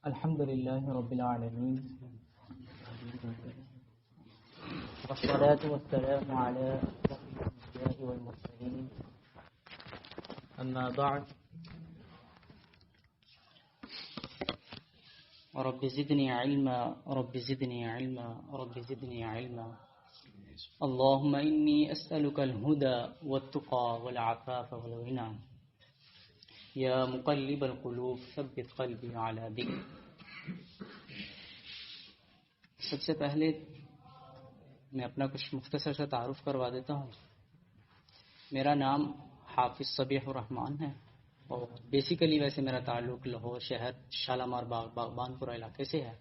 الحمد لله رب العالمين والصلاة والسلام على أشرف الأنبياء والمرسلين أما بعد رب زدني علما رب زدني علما رب زدني علما اللهم إني أسألك الهدى والتقى والعفاف والغنى یا مقلب القلوب ثبت قلبی علی ذکرک۔ سب سے پہلے میں اپنا کچھ مختصر سا تعارف کروا دیتا ہوں۔ میرا نام حافظ صبیح الرحمن ہے اور بیسیکلی ویسے میرا تعلق لاہور شہر شالامار باغ باغبان پورہ علاقے سے ہے،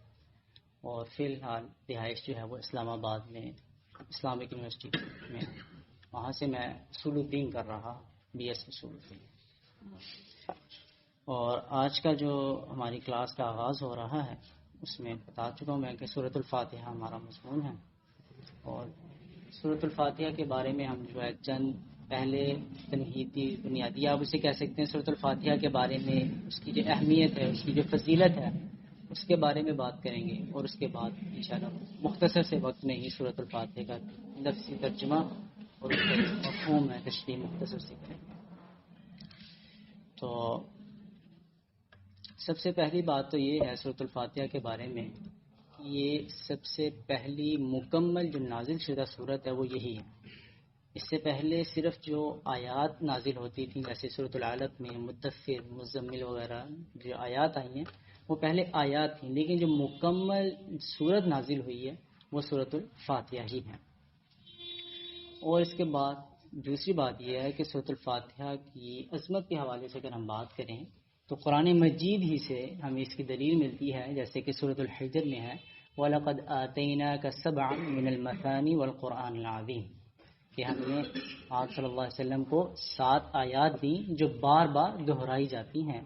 اور فی الحال رہائش جو ہے وہ اسلام آباد میں اسلامک یونیورسٹی میں، وہاں سے میں اصول الدین کر رہا، بی ایس اصول الدین۔ اور آج کا جو ہماری کلاس کا آغاز ہو رہا ہے اس میں بتا چکا ہوں میں کہ سورۃ الفاتحہ ہمارا مضمون ہے، اور سورۃ الفاتحہ کے بارے میں ہم جو ہے چند پہلے تمہیدی بنیادی آپ اسے کہہ سکتے ہیں سورۃ الفاتحہ کے بارے میں، اس کی جو اہمیت ہے، اس کی جو فضیلت ہے، اس کے بارے میں بات کریں گے، اور اس کے بعد انشاءاللہ مختصر سے وقت میں ہی سورۃ الفاتحہ کا لفظی ترجمہ اور اس کا مفہوم ہے تشریح مختصر سے کریں گے۔ تو سب سے پہلی بات تو یہ ہے سورۃ الفاتحہ کے بارے میں، یہ سب سے پہلی مکمل جو نازل شدہ سورت ہے وہ یہی ہے۔ اس سے پہلے صرف جو آیات نازل ہوتی تھیں جیسے سورۃ العلق میں مدثر، مزمل وغیرہ جو آیات آئی ہیں وہ پہلے آیات تھیں، لیکن جو مکمل سورت نازل ہوئی ہے وہ سورۃ الفاتحہ ہی ہے۔ اور اس کے بعد دوسری بات یہ ہے کہ سورۃ الفاتحہ کی عظمت کے حوالے سے اگر ہم بات کریں تو قرآن مجید ہی سے ہمیں اس کی دلیل ملتی ہے، جیسے کہ سورۃ الحجر میں ہے وَلَقَدْ آتَيْنَاكَ سَبْعًا مِنَ الْمَثَانِي وَالْقُرْآنِ الْعَظِيمِ، کہ ہم نے آپ صلی اللہ علیہ وسلم کو 7 آیات دیں جو بار بار دہرائی جاتی ہیں،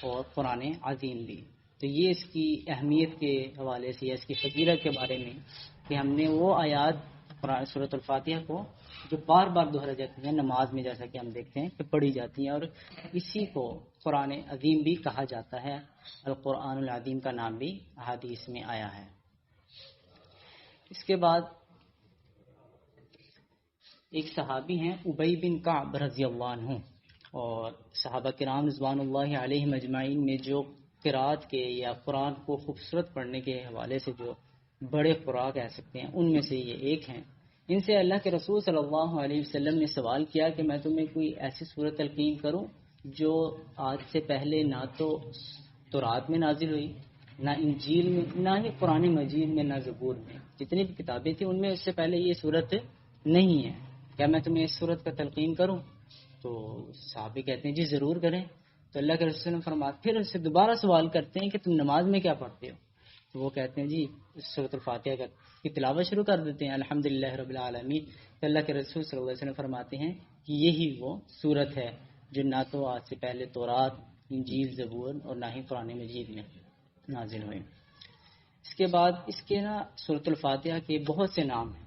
اور قرآن عظیم دی۔ تو یہ اس کی اہمیت کے حوالے سے یا اس کی فضیلت کے بارے میں کہ ہم نے وہ آیات سورۃ الفاتحہ کو جو بار بار دہرائی جاتی ہیں نماز میں، جیسا کہ ہم دیکھتے ہیں کہ پڑھی جاتی ہیں، اور اسی کو قرآن عظیم بھی کہا جاتا ہے، القرآن العظیم کا نام بھی احادیث میں آیا ہے۔ اس کے بعد ایک صحابی ہیں ابی بن کعب رضی اللہ عنہ، اور صحابہ کرام رضوان اللہ علیہم اجمعین میں جو قرات کے یا قرآن کو خوبصورت پڑھنے کے حوالے سے جو بڑے قراء کہہ سکتے ہیں ان میں سے یہ ایک ہیں۔ ان سے اللہ کے رسول صلی اللہ علیہ وسلم نے سوال کیا کہ میں تمہیں کوئی ایسی سورت تلقین کروں جو آج سے پہلے نہ تو تورات میں نازل ہوئی، نہ انجیل میں، نہ ہی قرآن مجید میں، نہ زبور میں، جتنی بھی کتابیں تھیں ان میں اس سے پہلے یہ سورت نہیں ہے، کیا میں تمہیں اس سورت کا تلقین کروں؟ تو صحابی کہتے ہیں جی ضرور کریں۔ تو اللہ کے رسول نے فرمایا، پھر اس سے دوبارہ سوال کرتے ہیں کہ تم نماز میں کیا پڑھتے ہو؟ تو وہ کہتے ہیں جی سورۃ الفاتحہ کی تلاوت شروع کر دیتے ہیں، الحمدللہ رب العالمین۔ تو اللہ کے رسول صلی اللہ علیہ وسلم فرماتے ہیں کہ یہی وہ سورت ہے جو نہ تو آج سے پہلے تورات، انجیل، زبور اور نہ ہی قرآن مجید میں نازل ہوئی۔ اس کے بعد اس کے سورۃ الفاتحہ کے بہت سے نام ہیں۔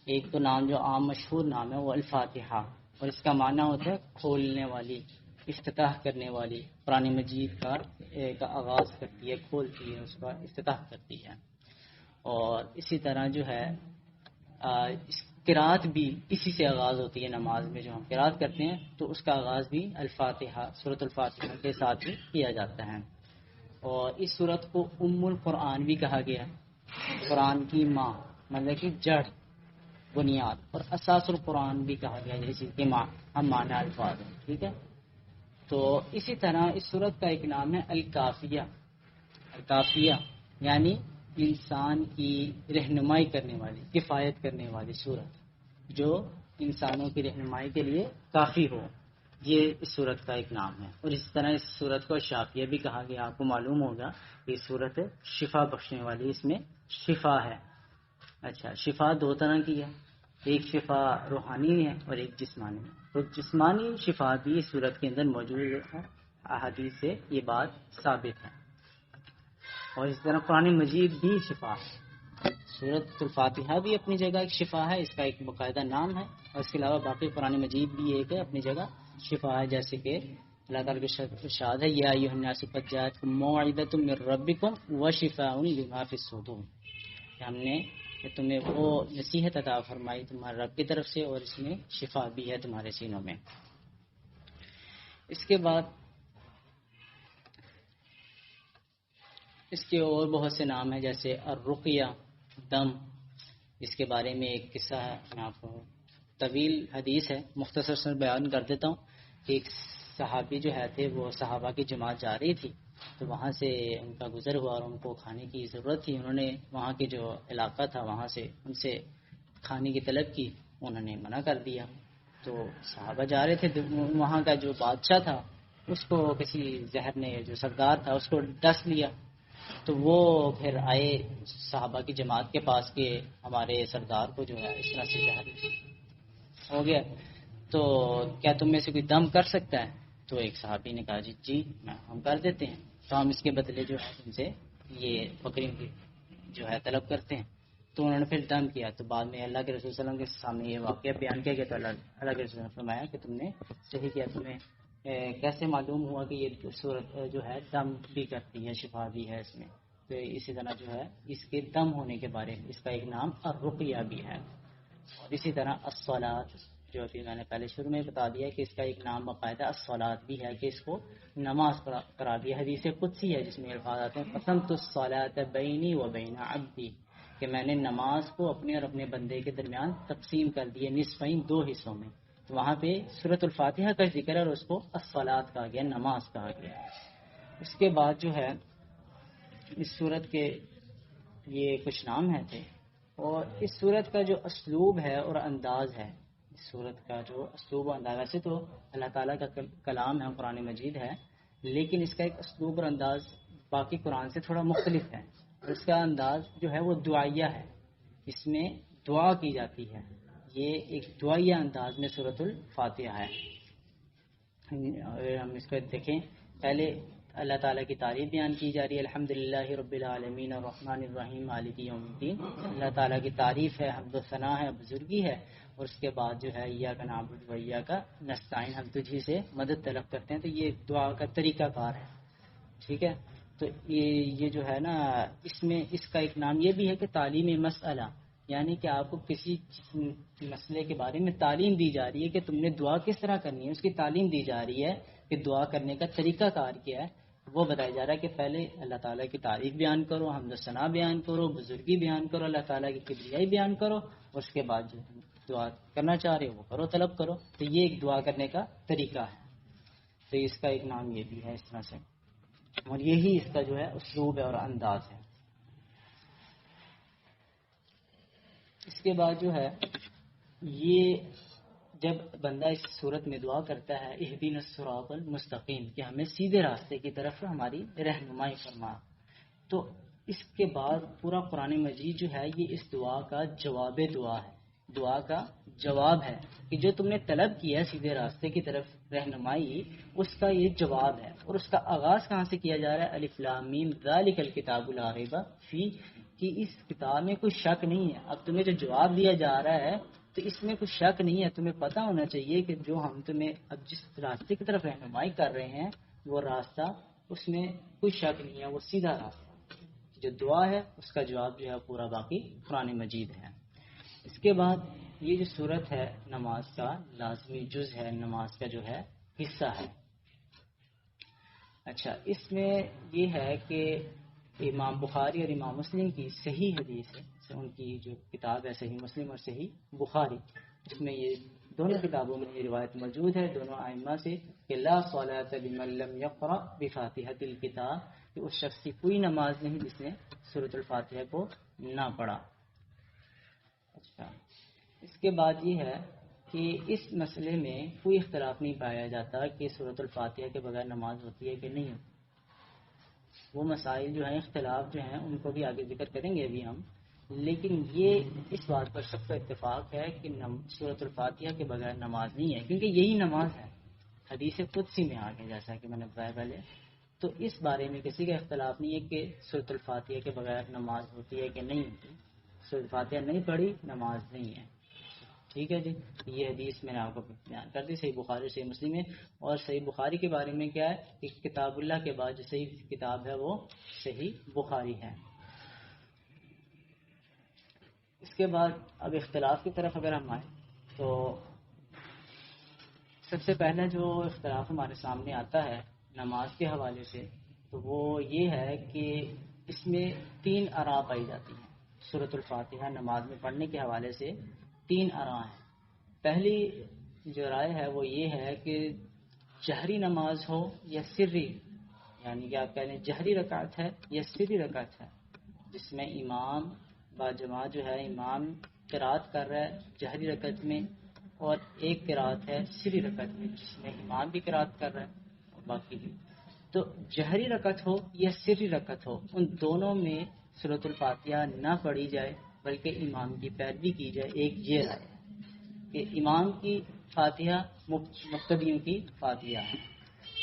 ایک تو نام جو عام مشہور نام ہے وہ الفاتحہ، اور اس کا معنی ہوتا ہے کھولنے والی، افتتاح کرنے والی، قرآن مجید کا آغاز کرتی ہے، کھولتی ہے، اس کا افتتاح کرتی ہے۔ اور اسی طرح جو ہے قرات بھی اسی سے آغاز ہوتی ہے، نماز میں جو ہم قرات کرتے ہیں تو اس کا آغاز بھی الفاتحہ، سورۃ الفاتحہ کے ساتھ ہی کیا جاتا ہے۔ اور اس سورت کو ام القرآن بھی کہا گیا، قرآن کی ماں مطلب کہ جڑ، بنیاد، اور اساس القرآن بھی کہا گیا، جیسے کہ ہم معنی الفاظ ہیں، ٹھیک ہے۔ تو اسی طرح اس سورت کا ایک نام ہے الکافیہ۔ الکافیہ یعنی انسان کی رہنمائی کرنے والی، کفایت کرنے والی سورت، جو انسانوں کی رہنمائی کے لیے کافی ہو، یہ اس سورت کا ایک نام ہے۔ اور اس طرح اس سورت کو شافیہ بھی کہا گیا۔ آپ کو معلوم ہوگا کہ یہ سورت شفا بخشنے والی، اس میں شفا ہے۔ اچھا، شفا 2 طرح کی ہے، ایک شفا روحانی ہے اور ایک جسمانی ہے۔ تو جسمانی شفا بھی اس صورت کے اندر موجود ہے، احادیث سے یہ بات ثابت ہے۔ اور اس طرح قرآن مجید بھی شفا ہے، سورۃ الفاتحہ بھی اپنی جگہ ایک شفا ہے، اس کا ایک باقاعدہ نام ہے، اور اس کے علاوہ باقی قرآن مجید بھی ایک ہے اپنی جگہ شفا ہے، جیسے کہ اللہ تعالیٰ کا ارشاد ہے یا ایھا الناس قد جاءتکم موعظۃ من ربکم وشفاء لما فی الصدور، ہم نے تمہیں وہ نصیحت عطا فرمائی تمہارے رب کی طرف سے اور اس میں شفا بھی ہے تمہارے سینوں میں۔ اس کے بعد اس کے اور بہت سے نام ہیں، جیسے الرقیہ، دم، اس کے بارے میں ایک قصہ ہے، میں آپ کو طویل حدیث ہے مختصر سے بیان کر دیتا ہوں کہ ایک صحابی جو ہے تھے، وہ صحابہ کی جماعت جا رہی تھی، تو وہاں سے ان کا گزر ہوا اور ان کو کھانے کی ضرورت تھی، انہوں نے وہاں کے جو علاقہ تھا وہاں سے ان سے کھانے کی طلب کی، انہوں نے منع کر دیا، تو صحابہ جا رہے تھے، وہاں کا جو بادشاہ تھا اس کو کسی زہر نے، جو سردار تھا اس کو ڈس لیا، تو وہ پھر آئے صحابہ کی جماعت کے پاس کہ ہمارے سردار کو جو ہے اس طرح سے زہر ہو گیا، تو کیا تم میں سے کوئی دم کر سکتا ہے؟ تو ایک صحابی نے کہا جی ہم کر دیتے ہیں، تو ہم اس کے بدلے جو ہے تم سے یہ بکری کی جو ہے طلب کرتے ہیں، تو انہوں نے پھر دم کیا، تو بعد میں اللہ کے رسول صلی اللہ علیہ وسلم کے سامنے یہ واقعہ بیان کیا گیا، تو اللہ کے رسول نے فرمایا کہ تم نے صحیح کیا، تمہیں کیسے معلوم ہوا کہ یہ صورت جو ہے دم بھی کرتی ہے، شفا بھی ہے اس میں؟ تو اسی طرح جو ہے اس کے دم ہونے کے بارے میں اس کا ایک نام الرقیہ بھی ہے، اور اسی طرح الصلاۃ، جو ابھی میں نے پہلے شروع میں بتا دیا کہ اس کا ایک نام باقاعدہ الصلاۃ بھی ہے، کہ اس کو نماز قرار دیا، حدیث قدسی ہے جس میں الفاظ آتے ہیں قسمت الصلاۃ بینی و بین عبدی، کہ میں نے نماز کو اپنے اور اپنے بندے کے درمیان تقسیم کر دیے نصفین، دو حصوں میں، تو وہاں پہ سورۃ الفاتحہ کا ذکر ہے اور اس کو الصلاۃ کہا گیا، نماز کہا گیا۔ اس کے بعد جو ہے اس سورت کے یہ کچھ نام ہیں تھے، اور اس سورت کا جو اسلوب ہے اور انداز ہے، اس سورت کا جو اسلوب و انداز، ویسے تو اللہ تعالیٰ کا کلام ہے، قرآن مجید ہے، لیکن اس کا ایک اسلوب اور انداز باقی قرآن سے تھوڑا مختلف ہے، اور اس کا انداز جو ہے وہ دعائیہ ہے، اس میں دعا کی جاتی ہے، یہ ایک دعائیہ انداز میں سورۃ الفاتحہ ہے۔ اگر ہم اس کو دیکھیں، پہلے اللہ تعالیٰ کی تعریف بیان کی جا رہی ہے، الحمدللہ رب العالمین الرحمن الرحیم مالک یوم الدین، اللہ تعالیٰ کی تعریف ہے، حمد و ثنا ہے، بزرگی ہے، اور اس کے بعد جو ہے ایاک نعبد و ایاک نستعین، ہم تجھی سے مدد طلب کرتے ہیں، تو یہ دعا کا طریقہ کار ہے، ٹھیک ہے۔ تو یہ جو ہے نا، اس میں اس کا ایک نام یہ بھی ہے کہ تعلیم مسئلہ، یعنی کہ آپ کو کسی مسئلے کے بارے میں تعلیم دی جا رہی ہے کہ تم نے دعا کس طرح کرنی ہے، اس کی تعلیم دی جا رہی ہے کہ دعا کرنے کا طریقہ کار کیا ہے، وہ بتایا جا رہا ہے کہ پہلے اللہ تعالیٰ کی تعریف بیان کرو، حمد و ثنا بیان کرو، بزرگی بیان کرو، اللہ تعالیٰ کی کبریائی بیان کرو، اور اس کے بعد جو تم دعا کرنا چاہ رہے ہو وہ کرو، طلب کرو، تو یہ ایک دعا کرنے کا طریقہ ہے، تو اس کا ایک نام یہ بھی ہے اس طرح سے، اور یہی اس کا جو ہے اسلوب ہے اور انداز ہے۔ اس کے بعد جو ہے یہ جب بندہ اس صورت میں دعا کرتا ہے اہدنا الصراط المستقیم، کہ ہمیں سیدھے راستے کی طرف ہماری رہنمائی فرما، تو اس کے بعد پورا قرآن مجید جو ہے یہ اس دعا کا جواب دعا ہے، دعا کا جواب ہے کہ جو تم نے طلب کیا ہے سیدھے راستے کی طرف رہنمائی، اس کا یہ جواب ہے، اور اس کا آغاز کہاں سے کیا جا رہا ہے؟ الف لام میم ذالک الکتاب لا ریب فیہ، کہ اس کتاب میں کوئی شک نہیں ہے، اب تمہیں جو جواب دیا جا رہا ہے تو اس میں کوئی شک نہیں ہے، تمہیں پتہ ہونا چاہیے کہ جو ہم تمہیں اب جس راستے کی طرف رہنمائی کر رہے ہیں وہ راستہ، اس میں کوئی شک نہیں ہے، وہ سیدھا راستہ، جو دعا ہے اس کا جواب جو ہے پورا باقی قرآن مجید ہے۔ اس کے بعد یہ جو صورت ہے نماز کا لازمی جز ہے، نماز کا جو ہے حصہ ہے۔ اچھا، اس میں یہ ہے کہ امام بخاری اور امام مسلم کی صحیح حدیث ہے، ان کی جو کتاب ہے صحیح مسلم اور صحیح بخاری، اس میں یہ دونوں کتابوں میں یہ روایت موجود ہے دونوں ائمہ سے کہ لا صلاۃ لمن لم یقرأ بفاتحۃ الکتاب، کہ اس شخص کی کوئی نماز نہیں جس نے سورۃ الفاتحہ کو نہ پڑھا۔ اچھا، اس کے بعد یہ ہے کہ اس مسئلے میں کوئی اختلاف نہیں پایا جاتا کہ سورۃ الفاتحہ کے بغیر نماز ہوتی ہے کہ نہیں ہوتی، وہ مسائل جو ہیں اختلاف جو ہیں ان کو بھی آگے ذکر کریں گے ابھی ہم، لیکن یہ اس بات پر سب کا اتفاق ہے کہ سورۃ الفاتحہ کے بغیر نماز نہیں ہے، کیونکہ یہی نماز ہے، حدیث قدسی میں آگے جیسا کہ میں نے بتایا پہلے، تو اس بارے میں کسی کا اختلاف نہیں ہے کہ سورۃ الفاتحہ کے بغیر نماز ہوتی ہے کہ نہیں ہوتی، سورۃ الفاتحہ نہیں پڑھی نماز نہیں ہے۔ ٹھیک ہے جی. یہ حدیث میں نے آپ کو بیان کر دی صحیح بخاری صحیح مسلم میں. اور صحیح بخاری کے بارے میں کیا ہے کہ کتاب اللہ کے بعد جو صحیح کتاب ہے وہ صحیح بخاری ہے. اس کے بعد اب اختلاف کی طرف اگر ہم آئیں تو سب سے پہلا جو اختلاف ہمارے سامنے آتا ہے نماز کے حوالے سے تو وہ یہ ہے کہ اس میں 3 آراء پائی جاتی ہیں. سورۃ الفاتحہ نماز میں پڑھنے کے حوالے سے 3 آراء ہیں. پہلی جو رائے ہے وہ یہ ہے کہ جہری نماز ہو یا سری، یعنی کہ آپ کہہ لیں جہری رکعت ہے یا سری رکعت ہے، جس میں امام باجماعت جو ہے امام قرات کر رہا ہے جہری رکعت میں، اور ایک قرات ہے سری رکعت میں جس میں امام بھی قرات کر رہا ہے اور باقی بھی. تو جہری رکعت ہو یا سری رکعت ہو ان دونوں میں سورۃ الفاتحہ نہ پڑھی جائے بلکہ امام کی پیروی کی جائے. ایک یہ رائے ہے کہ امام کی فاتحہ مقتدیوں کی فاتحہ ہے،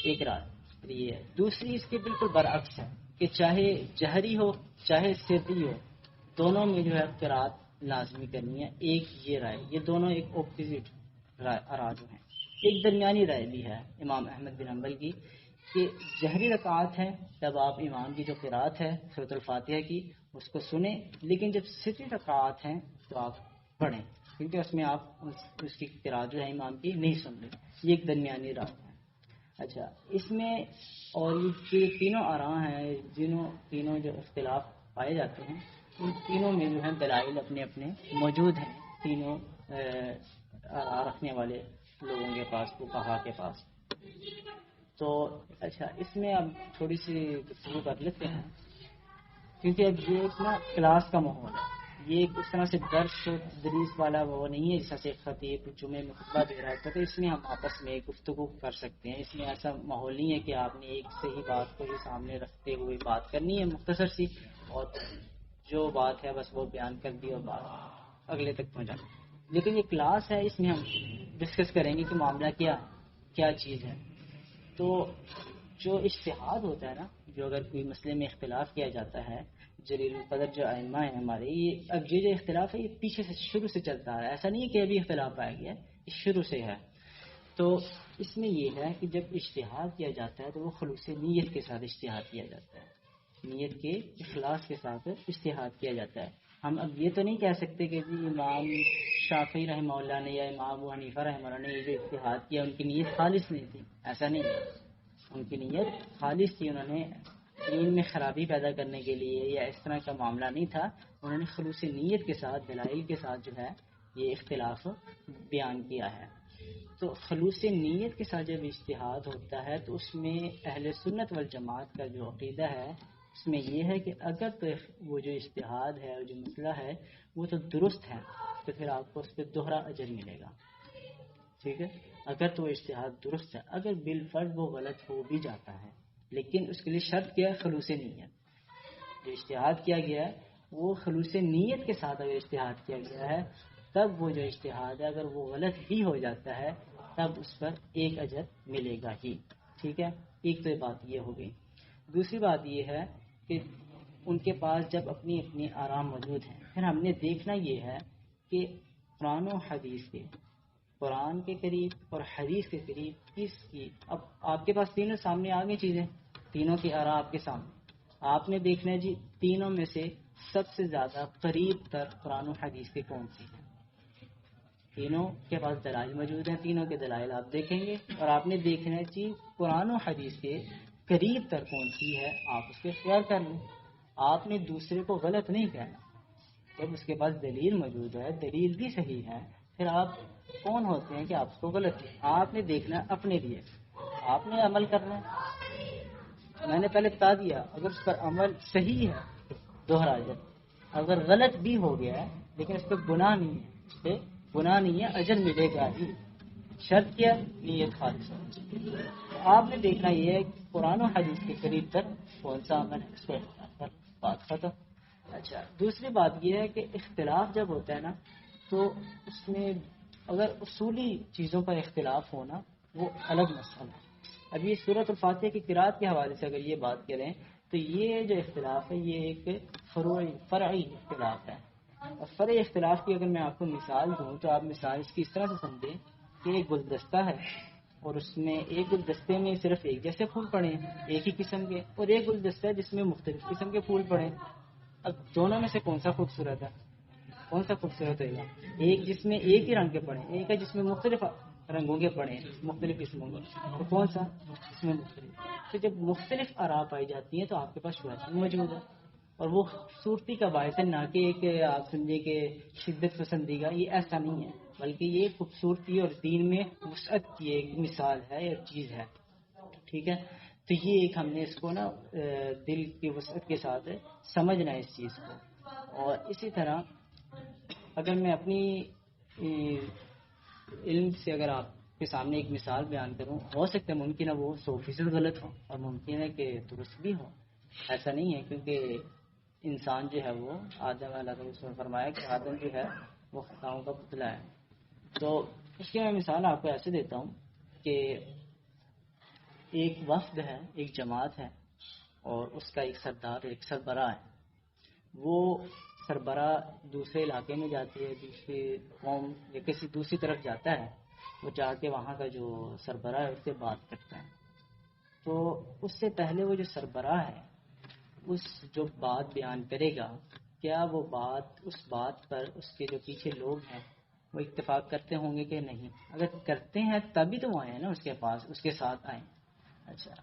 ایک رائے یہ ہے. دوسری اس کے بالکل برعکس ہے کہ چاہے جہری ہو چاہے سری ہو دونوں میں جو ہے قرات لازمی کرنی ہے. ایک یہ رائے، یہ دونوں ایک اپوزٹ آراء جو ہیں. ایک درمیانی رائے بھی ہے امام احمد بن حنبل کی کہ جہری رکعات ہے تب آپ امام کی جو قرات ہے سورۃ الفاتحہ کی اس کو سنیں، لیکن جب سری رکعات ہیں تو آپ پڑھیں کیونکہ اس میں آپ اس کی قرات جو ہے امام کی نہیں سن رہے. یہ ایک درمیانی رائے ہے. اچھا اس میں اور یہ تینوں آراء ہیں تینوں جو اختلاف پائے جاتے ہیں ان تینوں میں جو ہے دلائل اپنے اپنے موجود ہیں تینوں آراء رکھنے والے لوگوں کے پاس فقہا کے پاس. تو اچھا اس میں اب تھوڑی سی گفتگو کر لیتے ہیں کیونکہ اب یہ ایک نا کلاس کا ماحول ہے. یہ ایک اس طرح سے درس تدریس والا وہ نہیں ہے جیسا سے خطیب جمعے میں خطبہ دے رہا ہے. تو اس میں ہم آپس میں گفتگو کر سکتے ہیں. اس میں ایسا ماحول نہیں ہے کہ آپ نے ایک صحیح بات کو ہی سامنے رکھتے ہوئے بات کرنی ہے مختصر سی اور جو بات ہے بس وہ بیان کر دی اور بات اگلے تک پہنچا. لیکن یہ کلاس ہے اس میں ہم ڈسکس کریں گے کہ معاملہ کیا چیز ہے. تو جو اجتہاد ہوتا ہے نا، جو اگر کوئی مسئلے میں اختلاف کیا جاتا ہے جلیل القدر جو ائمہ ہیں ہمارے، اب یہ جو اختلاف ہے یہ پیچھے سے شروع سے چلتا آ رہا ہے. ایسا نہیں ہے کہ ابھی اختلاف آیا گیا ہے، یہ شروع سے ہے. تو اس میں یہ ہے کہ جب اجتہاد کیا جاتا ہے تو وہ خلوص نیت کے ساتھ اجتہاد کیا جاتا ہے، نیت کے اخلاص کے ساتھ اجتہاد کیا جاتا ہے. ہم اب یہ تو نہیں کہہ سکتے کہ جی امام شافعی رحمہ اللہ نے یا امام ابو حنیفہ رحمہ اللہ نے یہ جو اجتہاد کیا ان کی نیت خالص نہیں تھی. ایسا نہیں ہے، ان کی نیت خالص تھی. انہوں نے دین میں خرابی پیدا کرنے کے لیے یا اس طرح کا معاملہ نہیں تھا. انہوں نے خلوص نیت کے ساتھ دلائل کے ساتھ جو ہے یہ اختلاف بیان کیا ہے. تو خلوص نیت کے ساتھ جب اجتہاد ہوتا ہے تو اس میں اہل سنت والجماعت کا جو عقیدہ ہے اس میں یہ ہے کہ اگر تو وہ جو اجتہاد ہے اور جو مسئلہ ہے وہ تو درست ہے تو پھر آپ کو اس پہ دوہرا اجر ملے گا. ٹھیک ہے، اگر تو اجتہاد درست ہے. اگر بالفرض وہ غلط ہو بھی جاتا ہے لیکن اس کے لیے شرط کیا ہے؟ خلوص نیت. جو اجتہاد کیا گیا ہے وہ خلوص نیت کے ساتھ اگر اجتہاد کیا گیا ہے تب وہ جو اجتہاد ہے اگر وہ غلط بھی ہو جاتا ہے تب اس پر ایک اجر ملے گا ہی. ٹھیک ہے، ایک تو بات یہ ہو گئی. دوسری بات یہ ہے کہ ان کے پاس جب اپنی اپنی آرام موجود ہیں پھر ہم نے دیکھنا یہ ہے کہ قرآن و حدیث کے قرآن کے قریب اور حدیث کے قریب کس کی، اب آپ کے پاس تینوں سامنے آ گئی چیزیں، تینوں کی آراء آپ کے سامنے. آپ نے دیکھنا ہے جی تینوں میں سے سب سے زیادہ قریب تر قرآن و حدیث کے کون سی ہیں. تینوں کے پاس دلائل موجود ہیں، تینوں کے دلائل آپ دیکھیں گے اور آپ نے دیکھنا ہے جی قرآن و حدیث کے قریب تر کون سی ہے آپ اس کے اختیار کر لیں. آپ نے دوسرے کو غلط نہیں کہنا. جب اس کے پاس دلیل موجود ہے دلیل بھی صحیح ہے پھر آپ کون ہوتے ہیں کہ آپ اس کو غلط کہیں. آپ نے دیکھنا ہے اپنے لیے، آپ نے عمل کرنا ہے. میں نے پہلے بتا دیا اگر اس پر عمل صحیح ہے دوہرا اجر، اگر غلط بھی ہو گیا ہے لیکن اس پہ گناہ نہیں ہے، اس پہ گناہ نہیں ہے، اجر ملے گا ہی. شرط کیا؟ نیت خالص. آپ نے دیکھنا یہ ہے کہ قرآن و حدیث کے قریب تک کون سا عمل ہے اس کو اختیار کر، بات ختم. اچھا دوسری بات یہ ہے کہ اختلاف جب ہوتا ہے نا تو اس میں اگر اصولی چیزوں پر اختلاف ہونا وہ الگ مسئلہ ہے. اب یہ سورۃ الفاتحہ کی قرات کے حوالے سے اگر یہ بات کریں تو یہ جو اختلاف ہے یہ ایک فرعی اختلاف ہے. اور فرع اختلاف کی اگر میں آپ کو مثال دوں تو آپ مثال اس کی اس طرح سے سمجھیں کہ ایک گلدستہ ہے اور اس میں ایک گلدستے میں صرف ایک جیسے پھول پڑے ہیں ایک ہی قسم کے، اور ایک گلدستہ ہے جس میں مختلف قسم کے پھول پڑے ہیں. اب دونوں میں سے کون سا خوبصورت ہے؟ کون سا خوبصورت ہوگا؟ ایک جس میں ایک ہی رنگ کے پڑے ہیں، ایک ہے جس میں مختلف رنگوں کے پڑے ہیں، مختلف قسموں کے. تو کون سا؟ اس میں مختلف. تو جب مختلف آراء پائی جاتی ہیں تو آپ کے پاس شبہات موجود ہے، اور وہ خوبصورتی کا باعث ہے، نہ کہ ایک آپ سمجھے کہ شدت پسندی کا. یہ ایسا نہیں ہے، بلکہ یہ خوبصورتی اور دین میں وسعت کی ایک مثال ہے، ایک چیز ہے. ٹھیک ہے. تو یہ ایک ہم نے اس کو نا دل کی وسعت کے ساتھ سمجھنا ہے اس چیز کو. اور اسی طرح اگر میں اپنی علم سے اگر آپ کے سامنے ایک مثال بیان کروں، ہو سکتا ہے ممکن ہے وہ 100% غلط ہو اور ممکن ہے کہ درست بھی ہو. ایسا نہیں ہے، کیونکہ انسان جو ہے وہ آدم علیہ السلام نے فرمایا کہ آدم جو ہے وہ خطاؤں کا پتلا ہے. تو اس کی میں مثال آپ کو ایسے دیتا ہوں کہ ایک وفد ہے، ایک جماعت ہے، اور اس کا ایک سردار، ایک سربراہ ہے. وہ سربراہ دوسرے علاقے میں جاتی ہے، دوسری قوم یا کسی دوسری طرف جاتا ہے، وہ جا کے وہاں کا جو سربراہ ہے اس سے بات کرتا ہے. تو اس سے پہلے وہ جو سربراہ ہے اس جو بات بیان کرے گا، کیا وہ بات اس بات پر اس کے جو پیچھے لوگ ہیں وہ اتفاق کرتے ہوں گے کہ نہیں؟ اگر کرتے ہیں تبھی تو وہ آئے ہیں نا اس کے پاس، اس کے ساتھ آئیں. اچھا،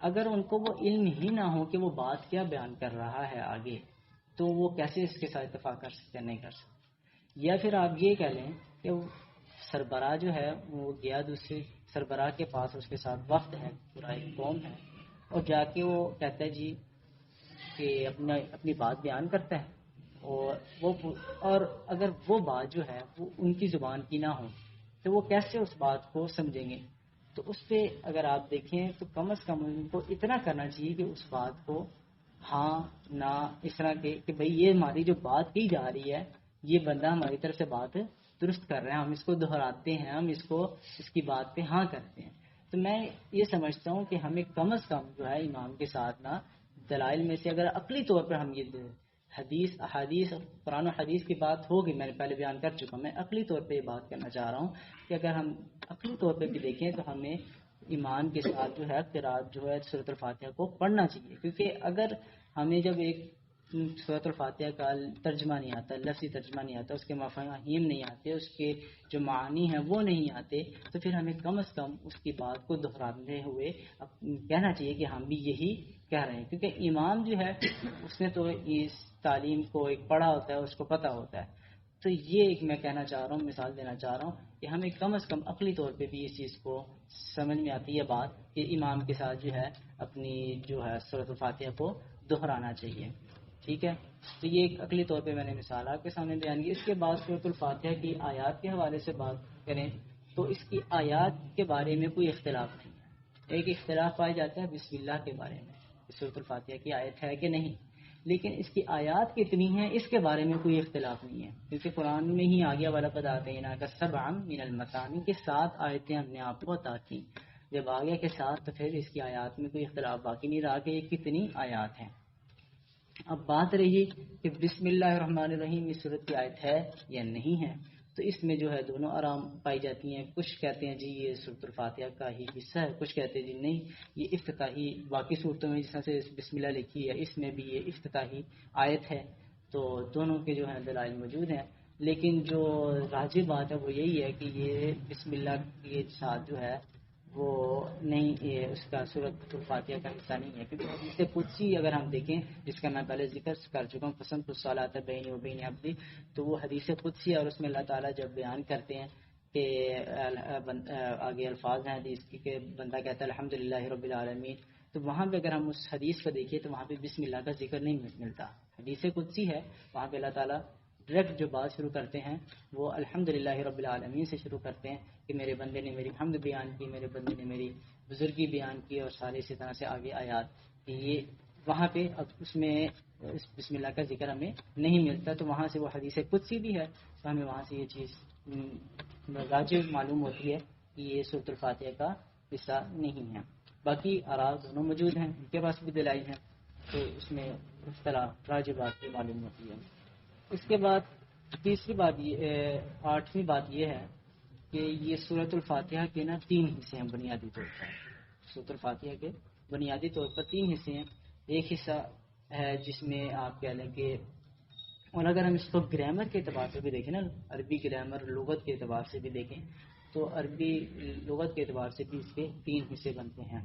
اگر ان کو وہ علم ہی نہ ہو کہ وہ بات کیا بیان کر رہا ہے آگے، تو وہ کیسے اس کے ساتھ اتفاق کر سکتے ہیں؟ نہیں کر سکتے. یا پھر آپ یہ کہہ لیں کہ وہ سربراہ جو ہے وہ گیا دوسرے سربراہ کے پاس، اس کے ساتھ وفد ہے، پورا ایک قوم ہے، اور جا کے وہ کہتا ہے جی کہ اپنی بات بیان کرتا ہے. اور اگر وہ بات جو ہے وہ ان کی زبان کی نہ ہو تو وہ کیسے اس بات کو سمجھیں گے؟ تو اس پہ اگر آپ دیکھیں تو کم از کم ان کو اتنا کرنا چاہیے کہ اس بات کو ہاں نہ اس طرح کے کہ بھئی یہ ہماری جو بات کی جا رہی ہے یہ بندہ ہماری طرف سے بات درست کر رہے ہیں، ہم اس کو دہراتے ہیں، ہم اس کی بات پہ ہاں کرتے ہیں. تو میں یہ سمجھتا ہوں کہ ہمیں کم از کم جو ہے امام کے ساتھ نا دلائل میں سے اگر عقلی طور پر ہم یہ حدیث احادیث قرآن و حدیث کی بات ہوگی، میں نے پہلے بیان کر چکا ہوں، میں عقلی طور پہ یہ بات کرنا چاہ رہا ہوں کہ اگر ہم عقلی طور پہ بھی دیکھیں تو ہمیں ایمان کے ساتھ جو ہے قرات جو ہے سورۃ الفاتحہ کو پڑھنا چاہیے. کیونکہ اگر ہمیں جب ایک سورۃ الفاتحہ کا ترجمہ نہیں آتا، لفظی ترجمہ نہیں آتا، اس کے مفاہیم نہیں آتے، اس کے جو معانی ہیں وہ نہیں آتے، تو پھر ہمیں کم از کم اس کی بات کو دہراتے ہوئے کہنا چاہیے کہ ہم بھی یہی کہہ رہے ہیں. کیونکہ امام جو ہے اس نے تو اس تعلیم کو ایک پڑھا ہوتا ہے، اس کو پتہ ہوتا ہے. تو یہ ایک میں کہنا چاہ رہا ہوں، مثال دینا چاہ رہا ہوں کہ ہمیں کم از کم عقلی طور پہ بھی اس چیز کو سمجھ میں آتی ہے بات کہ امام کے ساتھ جو ہے اپنی جو ہے سورۃ الفاتحہ کو دہرانا چاہیے. ٹھیک ہے. تو یہ ایک عقلی طور پہ میں نے مثال آپ کے سامنے بیان کی. اس کے بعد سورۃ الفاتحہ کی آیات کے حوالے سے بات کریں تو اس کی آیات کے بارے میں کوئی اختلاف نہیں ہے. ایک اختلاف پایا جاتا ہے بسم اللہ کے بارے میں، سورۃ الفاتحہ کی آیت ہے کہ نہیں، لیکن اس کی آیات کتنی ہیں اس کے بارے میں کوئی اختلاف نہیں ہے. کیونکہ قرآن میں ہی آگے والا آتیناک سبعا من المثانی کے 7 آیتیں ہم نے آپ کو عطا کی. جب آگے کے ساتھ تو پھر اس کی آیات میں کوئی اختلاف باقی نہیں رہا کہ یہ کتنی آیات ہیں. اب بات رہی کہ بسم اللہ الرحمن الرحیم اس صورت کی آیت ہے یا نہیں ہے، تو اس میں جو ہے دونوں آرام پائی جاتی ہیں. کچھ کہتے ہیں جی یہ سورۃ الفاتحہ کا ہی حصہ ہے، کچھ کہتے ہیں جی نہیں یہ افتتاحی باقی صورتوں میں جس طرح سے بسم اللہ لکھی ہے اس میں بھی یہ افتتاحی آیت ہے. تو دونوں کے جو ہیں دلائل موجود ہیں، لیکن جو راجح بات ہے وہ یہی ہے کہ یہ بسم اللہ کے ساتھ جو ہے وہ نہیں، یہ اس کا سورۃ الفاتحہ کا حصہ نہیں ہے. کیونکہ حدیث قدسی اگر ہم دیکھیں جس کا میں پہلے ذکر کر چکا ہوں قسمت الصلاۃ بینی و بین عبدی، تو وہ حدیث قدسی ہے اور اس میں اللہ تعالیٰ جب بیان کرتے ہیں کہ آگے الفاظ ہیں حدیث کی کہ بندہ کہتا ہے الحمدللہ رب العالمین، تو وہاں پہ اگر ہم اس حدیث کو دیکھیں تو وہاں پہ بسم اللہ کا ذکر نہیں ملتا. حدیث قدسی ہے، وہاں پہ اللہ تعالیٰ ڈائریکٹ جو بات شروع کرتے ہیں وہ الحمدللہ رب العالمین سے شروع کرتے ہیں کہ میرے بندے نے میری حمد بیان کی، میرے بندے نے میری بزرگی بیان کی، اور سارے اسی طرح سے آگے آیات. یہ وہاں پہ اب اس میں بسم اللہ کا ذکر ہمیں نہیں ملتا، تو وہاں سے وہ حدیث قدسی بھی ہے تو ہمیں وہاں سے یہ چیز راجح معلوم ہوتی ہے کہ یہ سورۃ الفاتحہ کا حصہ نہیں ہے. باقی آراء دونوں موجود ہیں، ان کے پاس بھی دلائل ہیں، تو اس میں اختلاف راجح بات کی معلوم ہوتی ہے. اس کے بعد تیسری بات آٹھویں بات یہ ہے کہ یہ سورۃ الفاتحہ کے نا 3 حصے ہیں بنیادی طور پر. سورۃ الفاتحہ کے بنیادی طور پر 3 حصے ہیں. ایک حصہ ہے جس میں آپ کہہ لیں کہ، اور اگر ہم اس کو گرامر کے اعتبار سے بھی دیکھیں نا، عربی گرامر لغت کے اعتبار سے بھی دیکھیں تو عربی لغت کے اعتبار سے بھی اس کے 3 حصے بنتے ہیں.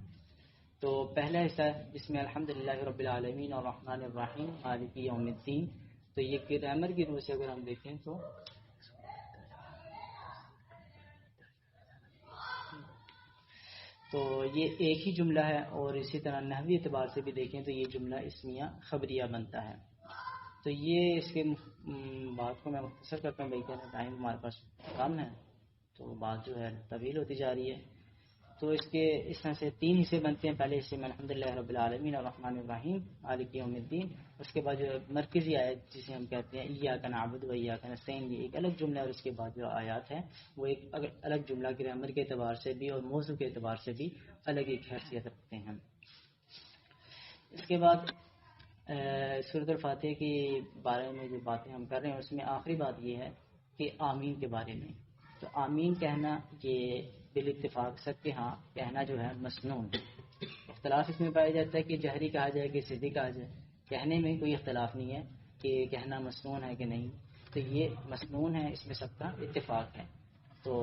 تو پہلا حصہ ہے جس میں الحمدللہ رب العالمین الرحمن الرحیم مالک یوم الدین. تو یہ گرامر کی روح سے اگر ہم دیکھیں تو یہ ایک ہی جملہ ہے، اور اسی طرح نحوی اعتبار سے بھی دیکھیں تو یہ جملہ اسمیہ خبریہ بنتا ہے. تو یہ اس کے بات کو میں مختصر کرتا ہوں، بھائی کہنا ٹائم ہمارے پاس کم ہے تو بات جو ہے طویل ہوتی جا رہی ہے. تو اس کے اس طرح سے 3 حصے بنتے ہیں. پہلے حصے میں الحمدللہ رب العالمین الرحمن الرحیم مالک یوم الدین. اس کے بعد جو مرکزی آیت جسے ہم کہتے ہیں ایاک نعبد و ایاک نستعین، یہ ایک الگ جملہ ہے، اور اس کے بعد جو آیات ہیں وہ ایک الگ جملہ گرامر کے اعتبار سے بھی اور موضوع کے اعتبار سے بھی الگ ایک حیثیت رکھتے ہیں. اس کے بعد سورۃ الفاتحہ کے بارے میں جو باتیں ہم کر رہے ہیں اس میں آخری بات یہ ہے کہ آمین کے بارے میں. تو آمین کہنا یہ بالاتفاق سب کے ہاں کہنا جو ہے مسنون. اختلاف اس میں پایا جاتا ہے کہ جہری کہا جائے کہ سری کہا جائے. کہنے میں کوئی اختلاف نہیں ہے کہ کہنا مسنون ہے کہ نہیں. تو یہ مسنون ہے، اس میں سب کا اتفاق ہے. تو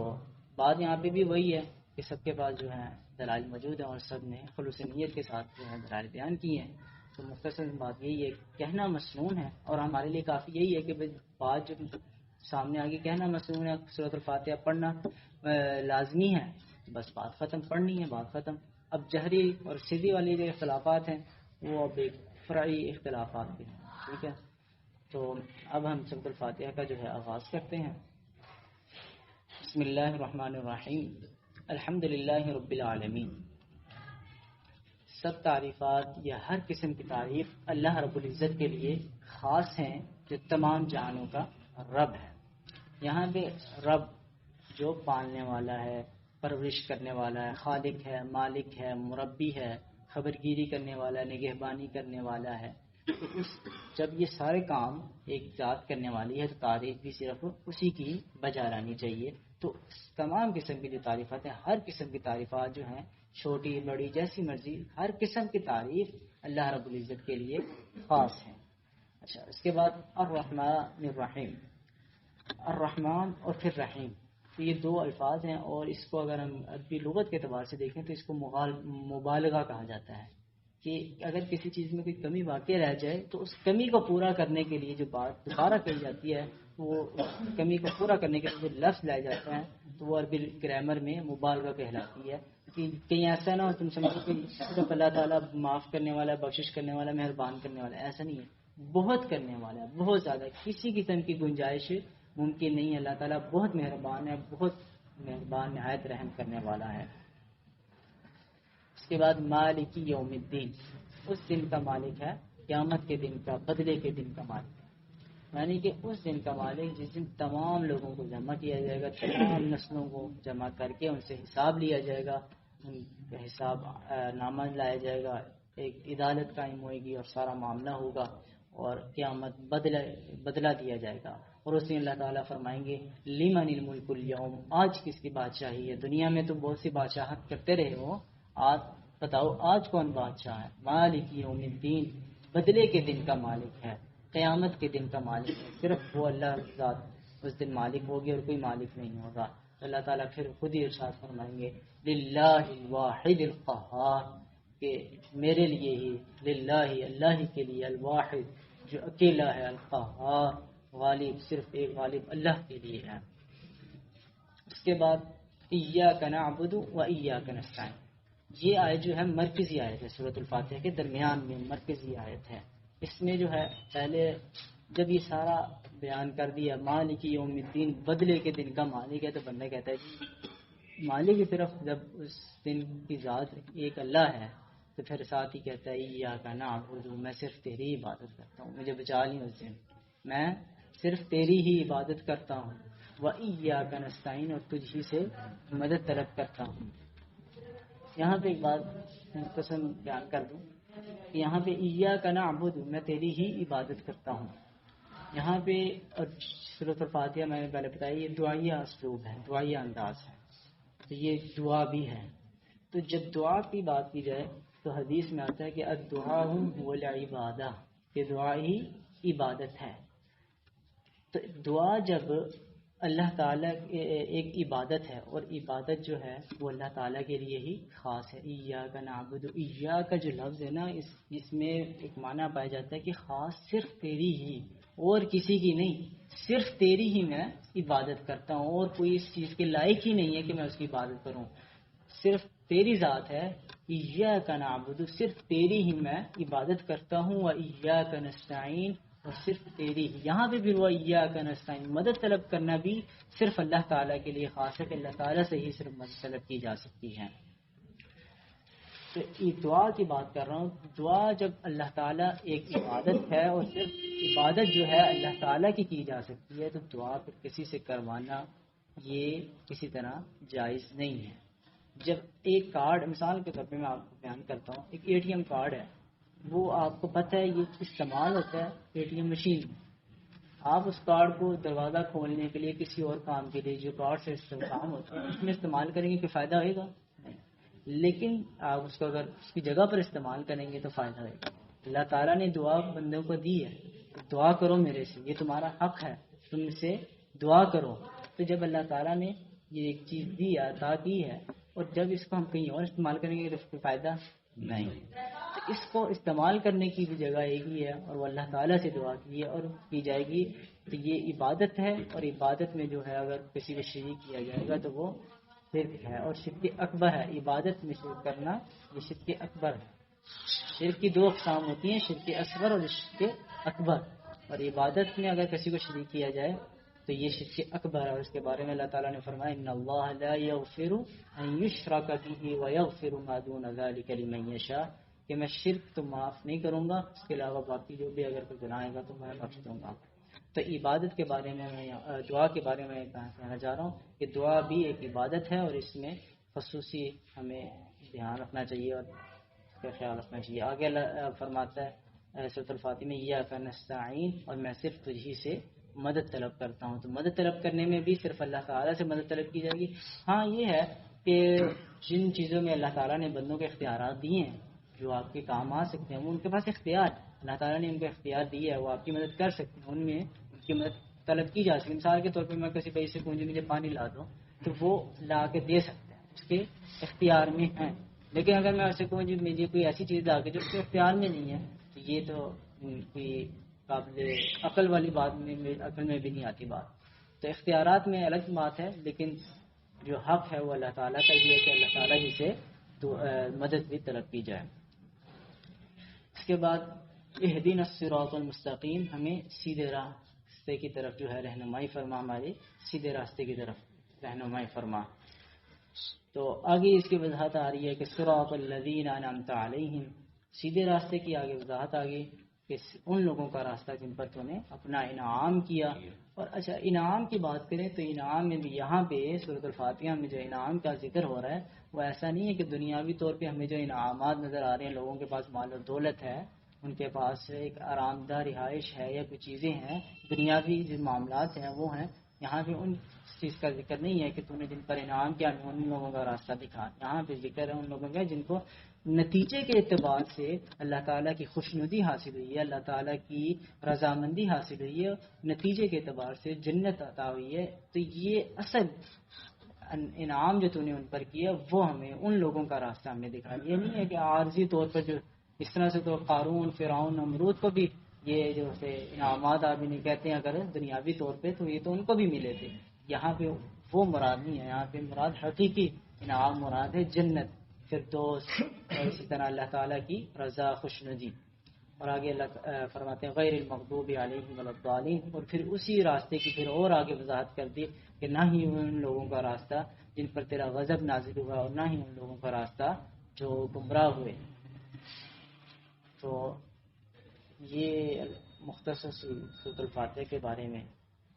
بات یہاں پہ بھی وہی ہے کہ سب کے پاس جو ہے دلائل موجود ہیں اور سب نے خلوص نیت کے ساتھ جو ہے دلائل بیان کی ہیں. تو مختصر بات یہی ہے کہنا مسنون ہے، اور ہمارے لیے کافی یہی ہے کہ بات جو سامنے آگے کہنا مسنون ہے، سورۃ الفاتحہ پڑھنا لازمی ہے، بس بات ختم، پڑھنی ہے بات ختم. اب جہری اور سری والی جو اختلافات ہیں وہ اب ایک فرعی اختلافات بھی ہیں. ٹھیک ہے، تو اب ہم سورۃ الفاتحہ کا جو ہے آغاز کرتے ہیں. بسم اللہ الرحمن الرحیم. الحمدللہ رب العالمین. سب تعریفات یا ہر قسم کی تعریف اللہ رب العزت کے لیے خاص ہیں جو تمام جہانوں کا رب ہے. یہاں پہ رب جو پالنے والا ہے، پرورش کرنے والا ہے، خالق ہے، مالک ہے، مربی ہے، خبرگیری کرنے والا ہے، نگہبانی کرنے والا ہے. جب یہ سارے کام ایک ذات کرنے والی ہے تو تعریف بھی صرف اسی کی بجا لانی چاہیے. تو تمام قسم کی جو تعریفات ہیں، ہر قسم کی تعریفات جو ہیں چھوٹی بڑی جیسی مرضی، ہر قسم کی تعریف اللہ رب العزت کے لیے خاص ہے. اچھا، اس کے بعد الرحمن الرحیم. الرحمن اور پھر رحیم، تو یہ 2 الفاظ ہیں، اور اس کو اگر ہم عربی لغت کے اعتبار سے دیکھیں تو اس کو مبالغہ کہا جاتا ہے کہ اگر کسی چیز میں کوئی کمی واقع رہ جائے تو اس کمی کو پورا کرنے کے لیے جو بات دوبارہ کہی جاتی ہے، وہ کمی کو پورا کرنے کے لیے جو لفظ لائے جاتے ہیں تو وہ عربی گرامر میں مبالغہ کہلاتی ہے. کہ کہیں ایسا نہ ہو تم سمجھو کہ صرف اللہ تعالیٰ معاف کرنے والا، بخشش کرنے والا، مہربان کرنے والا، ایسا نہیں ہے. بہت کرنے والا ہے، بہت زیادہ، کسی قسم کی گنجائش ممکن نہیں ہے. اللہ تعالیٰ بہت مہربان ہے، بہت مہربان، نہایت رحم کرنے والا ہے. اس کے بعد مالک یوم الدین، اس دن کا مالک ہے، قیامت کے دن کا، بدلے کے دن کا مالک ہے. یعنی کہ اس دن کا مالک جس دن تمام لوگوں کو جمع کیا جائے گا، تمام نسلوں کو جمع کر کے ان سے حساب لیا جائے گا، ان کا حساب نامہ لایا جائے گا، ایک عدالت قائم ہوئے گی اور سارا معاملہ ہوگا، اور قیامت بدلہ دیا جائے گا. اور اس دن اللہ تعالیٰ فرمائیں گے لمن الملک اليوم، آج کس کی بادشاہی ہے؟ دنیا میں تو بہت سی بادشاہت کرتے رہے ہو، آج بتاؤ آج کون بادشاہ ہے؟ مالک یوم الدین، بدلے کے دن کا مالک ہے، قیامت کے دن کا مالک ہے. صرف وہ اللہ ذات اس دن مالک ہوگی اور کوئی مالک نہیں ہوگا. اللہ تعالیٰ پھر خود ہی ارشاد فرمائیں گے للہ الواحد القہار، کہ میرے لیے ہی، للہ اللہ کے لیے، الواحد جو اکیلا ہے، القہار غالب، صرف ایک غالب اللہ کے لیے ہے. اس کے بعد ایاک نعبد و ایاک نستعین، یہ آیت جو ہے مرکزی آیت ہے سورۃ الفاتحہ کے درمیان میں، مرکزی آیت ہے. اس میں جو ہے پہلے جب یہ سارا بیان کر دیا مالک یوم الدین، بدلے کے دن کا مالک ہے، تو بندہ کہتا ہے جی مالک کی طرف، جب اس دن کی ذات ایک اللہ ہے تو پھر ساتھ ہی کہتا ہے ایاک نعبد، میں صرف تیری عبادت کرتا ہوں، مجھے بچا لی اس دن، میں صرف تیری ہی عبادت کرتا ہوں. و ایاک نستعین، اور تجھ ہی سے مدد طلب کرتا ہوں. یہاں پہ ایک بات مختصر بیان کر دوں کہ یہاں پہ ایاک نعبد، میں تیری ہی عبادت کرتا ہوں. یہاں پہ سورۃ الفاتحہ میں نے پہلے بتایا یہ دعائیہ اسلوب ہے، دعائیہ انداز ہے، تو یہ دعا بھی ہے. تو جب دعا کی بات کی جائے تو حدیث میں آتا ہے کہ الدعاء هو العبادہ، کہ دعا ہی عبادت ہے. تو دعا جب اللہ تعالیٰ ایک عبادت ہے، اور عبادت جو ہے وہ اللہ تعالیٰ کے لیے ہی خاص ہے. ایاک نعبد، ایاک جو لفظ ہے نا، اس میں ایک معنی پایا جاتا ہے کہ خاص صرف تیری ہی، اور کسی کی نہیں، صرف تیری ہی میں عبادت کرتا ہوں، اور کوئی اس چیز کے لائق ہی نہیں ہے کہ میں اس کی عبادت کروں، صرف تیری ذات ہے. ایاک نعبد، صرف تیری ہی میں عبادت کرتا ہوں، و ایاک نستعین، اور صرف تیری ہی. یہاں پہ پھر وہ ایاک نستعین، مدد طلب کرنا بھی صرف اللہ تعالیٰ کے لیے خاص ہے، کہ اللہ تعالیٰ سے ہی صرف مدد طلب کی جا سکتی ہے. تو دعا کی بات کر رہا ہوں. دعا جب اللہ تعالیٰ ایک عبادت ہے، اور صرف عبادت جو ہے اللہ تعالیٰ کی جا سکتی ہے، تو دعا پھر کسی سے کروانا یہ کسی طرح جائز نہیں ہے. جب ایک کارڈ، مثال کے طور پہ میں آپ کو بیان کرتا ہوں، ایک اے ٹی ایم کارڈ ہے، وہ آپ کو پتہ ہے یہ استعمال ہوتا ہے اے ٹی ایم مشین میں. آپ اس کارڈ کو دروازہ کھولنے کے لیے، کسی اور کام کے لیے جو کارڈ سے کام ہوتا ہے اس میں استعمال کریں گے کہ فائدہ ہوئے گا نہیں. لیکن آپ اس کو اگر اس کی جگہ پر استعمال کریں گے تو فائدہ ہوئے گا. اللہ تعالیٰ نے دعا بندوں کو دی ہے، دعا کرو میرے سے، یہ تمہارا حق ہے، تم سے دعا کرو. تو جب اللہ تعالیٰ نے یہ ایک چیز دی، عطا کی ہے، اور جب اس کو ہم کہیں اور استعمال کریں گے تو اس کو فائدہ نہیں. تو اس کو استعمال کرنے کی بھی جگہ ایک ہی ہے، اور وہ اللہ تعالیٰ سے دعا کی ہے اور کی جائے گی. تو یہ عبادت ہے، اور عبادت میں جو ہے اگر کسی کو شریک کیا جائے گا تو وہ شرک ہے، اور شرک اکبر ہے. عبادت میں شرک کرنا یہ شرک اکبر ہے. شرک کی دو اقسام ہوتی ہیں، شرک اصغر اور شرک اکبر. اور عبادت میں اگر کسی کو شریک کیا جائے تو یہ شرک اکبر ہے. اور اس کے بارے میں اللہ تعالیٰ نے فرمایا ان اللہ لا یغفر ان یشرک به ویغفر ما دون ذلک لمن یشاء، کہ میں شرک تو معاف نہیں کروں گا، اس کے علاوہ باقی جو بھی اگر کوئی گناہ گا تو میں بخش دوں گا. تو عبادت کے بارے میں دعا کے بارے میں کہنا چاہ رہا ہوں کہ دعا بھی ایک عبادت ہے، اور اس میں خصوصی ہمیں دھیان رکھنا چاہیے اور اس کا خیال رکھنا چاہیے. آگے اللہ فرماتا ہے سورۃ الفاتحہ میں ایاک نستعین، اور میں صرف تجھی سے مدد طلب کرتا ہوں. تو مدد طلب کرنے میں بھی صرف اللہ تعالیٰ سے مدد طلب کی جائے گی. ہاں یہ ہے کہ جن چیزوں میں اللہ تعالیٰ نے بندوں کے اختیارات دیے ہیں جو آپ کے کام آ سکتے ہیں، وہ ان کے پاس اختیار، اللہ تعالیٰ نے ان کو اختیار دیا ہے، وہ آپ کی مدد کر سکتے ہیں، ان میں ان کی مدد طلب کی جا سکتی ہے. مثال کے طور پہ میں کسی بھائی سے کہوں مجھے پانی لا دو تو وہ لا کے دے سکتے ہیں، اس کے اختیار میں ہیں. لیکن اگر میں اسے کہوں مجھے کوئی ایسی چیز لا کے جو اس کے اختیار میں نہیں ہے تو یہ تو کوئی قابل عقل والی بات میں عقل میں بھی نہیں آتی بات. تو اختیارات میں الگ بات ہے، لیکن جو حق ہے وہ اللہ تعالیٰ کا ہی ہے کہ اللہ تعالیٰ ہی سے تو مدد بھی طلب کی جائے. اس کے بعد اہدنا الصراط المستقیم، ہمیں سیدھے راستے کی طرف جو ہے رہنمائی فرما، ہمارے سیدھے راستے کی طرف رہنمائی فرما. تو آگے اس کی وضاحت آ رہی ہے کہ صراط الذین انعمت علیہم، سیدھے راستے کی آگے وضاحت آ گئی کہ ان لوگوں کا راستہ جن پر تو نے اپنا انعام کیا. اور اچھا انعام کی بات کریں تو انعام میں بھی یہاں پہ سورۃ الفاتحہ میں جو انعام کا ذکر ہو رہا ہے وہ ایسا نہیں ہے کہ دنیاوی طور پہ ہمیں جو انعامات نظر آ رہے ہیں، لوگوں کے پاس مال و دولت ہے، ان کے پاس ایک آرام دہ رہائش ہے یا کچھ چیزیں ہیں، دنیاوی جو معاملات ہیں وہ ہیں. یہاں پہ ان چیز کا ذکر نہیں ہے کہ تم نے جن پر انعام کیا ان لوگوں کا راستہ دکھا. یہاں پہ ذکر ہے ان لوگوں کا جن کو نتیجے کے اعتبار سے اللہ تعالیٰ کی خوشنودی حاصل ہوئی ہے، اللہ تعالیٰ کی رضامندی حاصل ہوئی ہے، نتیجے کے اعتبار سے جنت عطا ہوئی ہے. تو یہ اصل انعام جو تو نے ان پر کیا وہ ہمیں ان لوگوں کا راستہ ہمیں دکھا. یہ نہیں ہے کہ عارضی طور پر جو اس طرح سے تو قارون، فرعون، نمرود کو بھی یہ جو سے انعامات آپ نہیں کہتے ہیں اگر دنیاوی طور پہ تو یہ تو ان کو بھی ملے تھے. یہاں پہ وہ مراد نہیں ہے، یہاں پہ مراد حقیقی انعام مراد ہے جنت، فردوس، اور اسی طرح اللہ تعالیٰ کی رضا، خوشنودی. اور آگے اللہ فرماتے ہیں غیر المغضوب علیہم ولا الضالین، اور پھر اسی راستے کی پھر اور آگے وضاحت کر دی کہ نہ ہی ان لوگوں کا راستہ جن پر تیرا غضب نازل ہوا، اور نہ ہی ان لوگوں کا راستہ جو گمراہ ہوئے. تو یہ مختصر سورۃ الفاتحہ کے بارے میں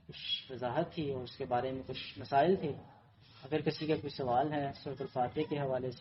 کچھ وضاحت تھی، اور اس کے بارے میں کچھ مسائل تھے. اگر کسی کا کوئی سوال ہے سورۃ الفاتحہ کے حوالے سے